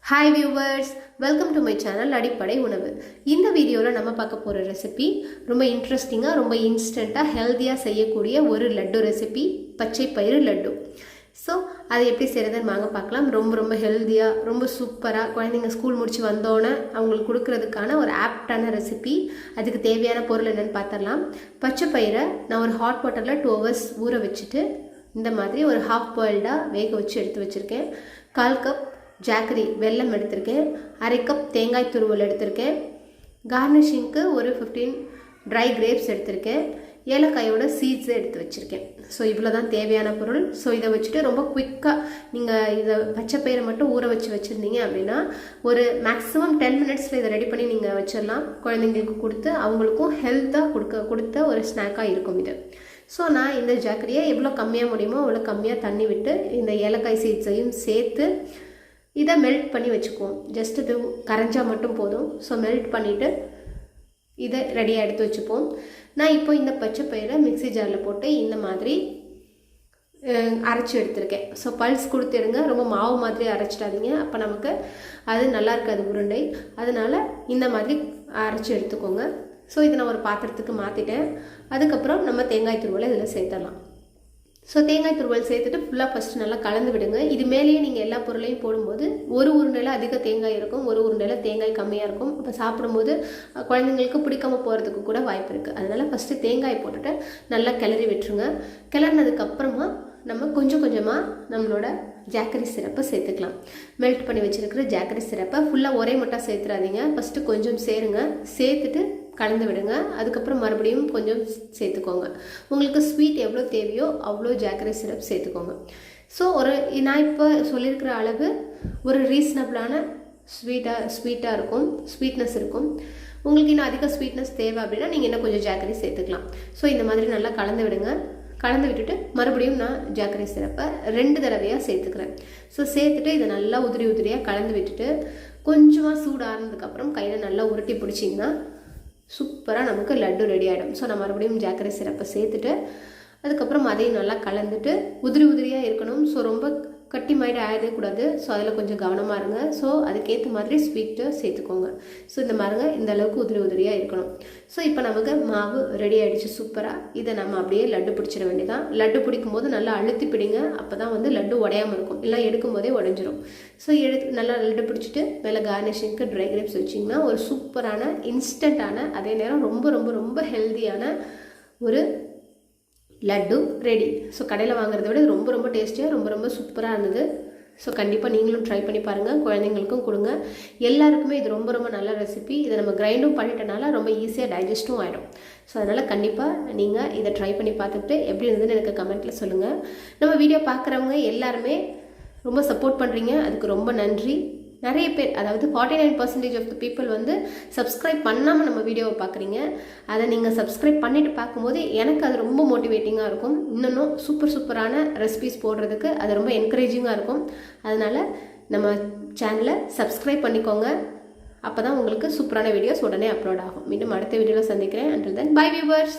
Hi viewers, welcome to my channel அடிப்படை உணவு. இந்த வீடியோவில் நம்ம பார்க்க போகிற ரெசிபி ரொம்ப இன்ட்ரெஸ்டிங்காக ரொம்ப இன்ஸ்டண்ட்டாக ஹெல்த்தியாக செய்யக்கூடிய ஒரு லட்டு ரெசிபி, பச்சை பயிறு லட்டு. ஸோ அதை எப்படி செய்கிறதுன்னு வாங்க பார்க்கலாம். ரொம்ப ஹெல்த்தியாக ரொம்ப சூப்பராக குழந்தைங்க ஸ்கூல் முடிச்சு வந்தோன்னே அவங்களுக்கு கொடுக்கறதுக்கான ஒரு ஆப்டான ரெசிபி. அதுக்கு தேவையான பொருள் என்னென்னு பார்த்துடலாம். பச்சை பயிரை நான் ஒரு ஹாட் வாட்டரில் 2 hours ஊற வச்சுட்டு இந்த மாதிரி ஒரு ஹாஃப் பாயில்டாக வேக வச்சு எடுத்து வச்சுருக்கேன். 1/4 கப் ஜாக்கரி வெல்லம் எடுத்திருக்கேன். 1/2 கப் தேங்காய் துருவல் எடுத்திருக்கேன். கார்னிஷிங்க்கு ஒரு 15 ட்ரை கிரேப்ஸ் எடுத்திருக்கேன். ஏலக்காயோட சீட்ஸ் எடுத்து வச்சுருக்கேன். ஸோ இவ்வளோ தான் தேவையான பொருள். ஸோ இதை வச்சுட்டு ரொம்ப குயிக்காக நீங்கள் இதை பச்சை பயிரை மட்டும் ஊற வச்சுருந்தீங்க அப்படின்னா ஒரு மேக்ஸிமம் 10 minutesல இதை ரெடி பண்ணி நீங்கள் வச்சிடலாம். குழந்தைங்களுக்கு கொடுத்து அவங்களுக்கும் ஹெல்த்தாக கொடுத்த ஒரு ஸ்நாக்காக இருக்கும் இது. ஸோ நான் இந்த ஜாக்கரியை எவ்வளோ கம்மியாக முடியுமோ அவ்வளோ கம்மியாக தண்ணி விட்டு இந்த ஏலக்காய் சீட்ஸையும் சேர்த்து இதை மெல்ட் பண்ணி வச்சுக்குவோம். ஜஸ்ட் இது கரைஞ்சால் மட்டும் போதும். ஸோ மெல்ட் பண்ணிவிட்டு இதை ரெடியாக எடுத்து வச்சுப்போம். நான் இப்போ இந்த பச்சை பயிரை மிக்ஸி ஜாரில் போட்டு இந்த மாதிரி அரைச்சி எடுத்திருக்கேன். ஸோ பல்ஸ் கொடுத்துடுங்க, ரொம்ப மாவு மாதிரி அரைச்சிடாதீங்க, அப்போ நமக்கு அது நல்லா இருக்காது உருண்டை. அதனால் இந்த மாதிரி அரைச்சி எடுத்துக்கோங்க. ஸோ இதை நான் ஒரு பாத்திரத்துக்கு மாற்றிட்டேன். அதுக்கப்புறம் நம்ம தேங்காய் துருவலை இதில் சேர்த்துடலாம். ஸோ தேங்காய் துருவல் சேர்த்துட்டு ஃபுல்லாக ஃபஸ்ட்டு நல்லா கலந்து விடுங்க. இது மேலேயே நீங்கள் எல்லா பொருளையும் போடும்போது ஒரு உருண்டையில் அதிக தேங்காய் இருக்கும், ஒரு உருண்டையில் தேங்காய் கம்மியாக இருக்கும். இப்போ சாப்பிடும்போது குழந்தைங்களுக்கு பிடிக்காம போகிறதுக்கு கூட வாய்ப்பு இருக்குது. அதனால் ஃபஸ்ட்டு தேங்காய் போட்டுட்டு நல்லா கிளறி விட்டுருங்க. கிளறினதுக்கப்புறமா நம்ம கொஞ்சம் கொஞ்சமாக நம்மளோட ஜாக்கரி சிரப்பை சேர்த்துக்கலாம். மெல்ட் பண்ணி வச்சுருக்கிற ஜாக்கரி சிரப்பை ஃபுல்லாக ஒரே மட்டும் சேர்த்துறாதீங்க. ஃபஸ்ட்டு கொஞ்சம் சேருங்க, சேர்த்துட்டு கலந்து விடுங்க. அதுக்கப்புறம் மறுபடியும் கொஞ்சம் சேர்த்துக்கோங்க. உங்களுக்கு ஸ்வீட் எவ்வளோ தேவையோ அவ்வளோ ஜாக்கரி சிரப் சேர்த்துக்கோங்க. ஸோ நான் இப்போ சொல்லியிருக்கிற அளவு ஒரு ரீசனபிளான ஸ்வீட்டாக இருக்கும், ஸ்வீட்னஸ் இருக்கும். உங்களுக்கு இன்னும் அதிக ஸ்வீட்னஸ் தேவை அப்படின்னா நீங்கள் இன்னும் கொஞ்சம் ஜாக்கரி சேர்த்துக்கலாம். ஸோ இந்த மாதிரி நல்லா கலந்து விடுங்க. கலந்து விட்டுட்டு மறுபடியும் நான் ஜாக்கரி சிரப்பை 2 தடவையாக சேர்த்துக்கிறேன். ஸோ சேர்த்துட்டு இதை நல்லா உதிரியாக கலந்து விட்டுட்டு கொஞ்சமாக சூடானதுக்கப்புறம் கையில் நல்லா உருட்டி பிடிச்சிங்கன்னா சூப்பராக நமக்கு லட்டு ரெடி ஆகிடும். ஸோ நான் மறுபடியும் ஜாக்கரி சிரப்பை சேர்த்துட்டு அதுக்கப்புறம் அதையும் நல்லா கலந்துட்டு உதிரியாக இருக்கணும். ஸோ ரொம்ப கட்டி மாதிரி ஆகிடக்கூடாது. ஸோ அதில் கொஞ்சம் கவனமாக இருங்க. ஸோ அதுக்கேற்ற மாதிரி ஸ்வீட்டு சேர்த்துக்கோங்க. ஸோ இந்த மாதிரிங்க இந்த அளவுக்கு உதிரியாக இருக்கணும். ஸோ இப்போ நமக்கு மாவு ரெடி ஆகிடுச்சு சூப்பராக. இதை நம்ம அப்படியே லட்டு பிடிச்சிட வேண்டியதான். லட்டு பிடிக்கும் போது நல்லா அழுத்தி பிடிங்க, அப்போ தான் வந்து லட்டு உடையாமல் இருக்கும், இல்லை எடுக்கும் போதே உடஞ்சிரும். ஸோ நல்லா லட்டு பிடிச்சிட்டு மேலே கார்னிஷிங்க்கு ட்ரை கிரேப்ஸ் வச்சிங்கன்னா ஒரு சூப்பரான இன்ஸ்டண்ட்டான அதே நேரம் ரொம்ப ஹெல்த்தியான ஒரு லட்டு ரெடி. ஸோ கடையில் வாங்குறத விட ரொம்ப டேஸ்டியாக ரொம்ப சூப்பராக இருந்தது. ஸோ கண்டிப்பாக நீங்களும் ட்ரை பண்ணி பாருங்கள், குழந்தைங்களுக்கும் கொடுங்க. எல்லாருக்குமே இது ரொம்ப நல்ல ரெசிபி. இதை நம்ம கிரைண்டும் பண்ணிட்டனால ரொம்ப ஈஸியாக டைஜஸ்ட்டும் ஆகிடும். ஸோ அதனால் கண்டிப்பாக நீங்கள் இதை ட்ரை பண்ணி பார்த்துட்டு எப்படி இருந்ததுன்னு எனக்கு கமெண்ட்டில் சொல்லுங்கள். நம்ம வீடியோ பார்க்குறவங்க எல்லாருமே ரொம்ப சப்போர்ட் பண்ணுறீங்க, அதுக்கு ரொம்ப நன்றி. நிறைய பேர், அதாவது 49% ஆஃப் த பீப்புள் வந்து சப்ஸ்கிரைப் பண்ணாமல் நம்ம வீடியோவை பார்க்குறீங்க. அதை நீங்கள் சப்ஸ்கிரைப் பண்ணிவிட்டு பார்க்கும்போது எனக்கு அது ரொம்ப மோட்டிவேட்டிங்காக இருக்கும். இன்னும் சூப்பரான ரெசிபிஸ் போடுறதுக்கு அது ரொம்ப என்கரேஜிங்காக இருக்கும். அதனால் நம்ம சேனலை சப்ஸ்கிரைப் பண்ணிக்கோங்க. அப்போ தான் உங்களுக்கு சூப்பரான வீடியோஸ் உடனே அப்லோட் ஆகும். மீண்டும் அடுத்த வீடியோவில் சந்திக்கிறேன். until then bye viewers.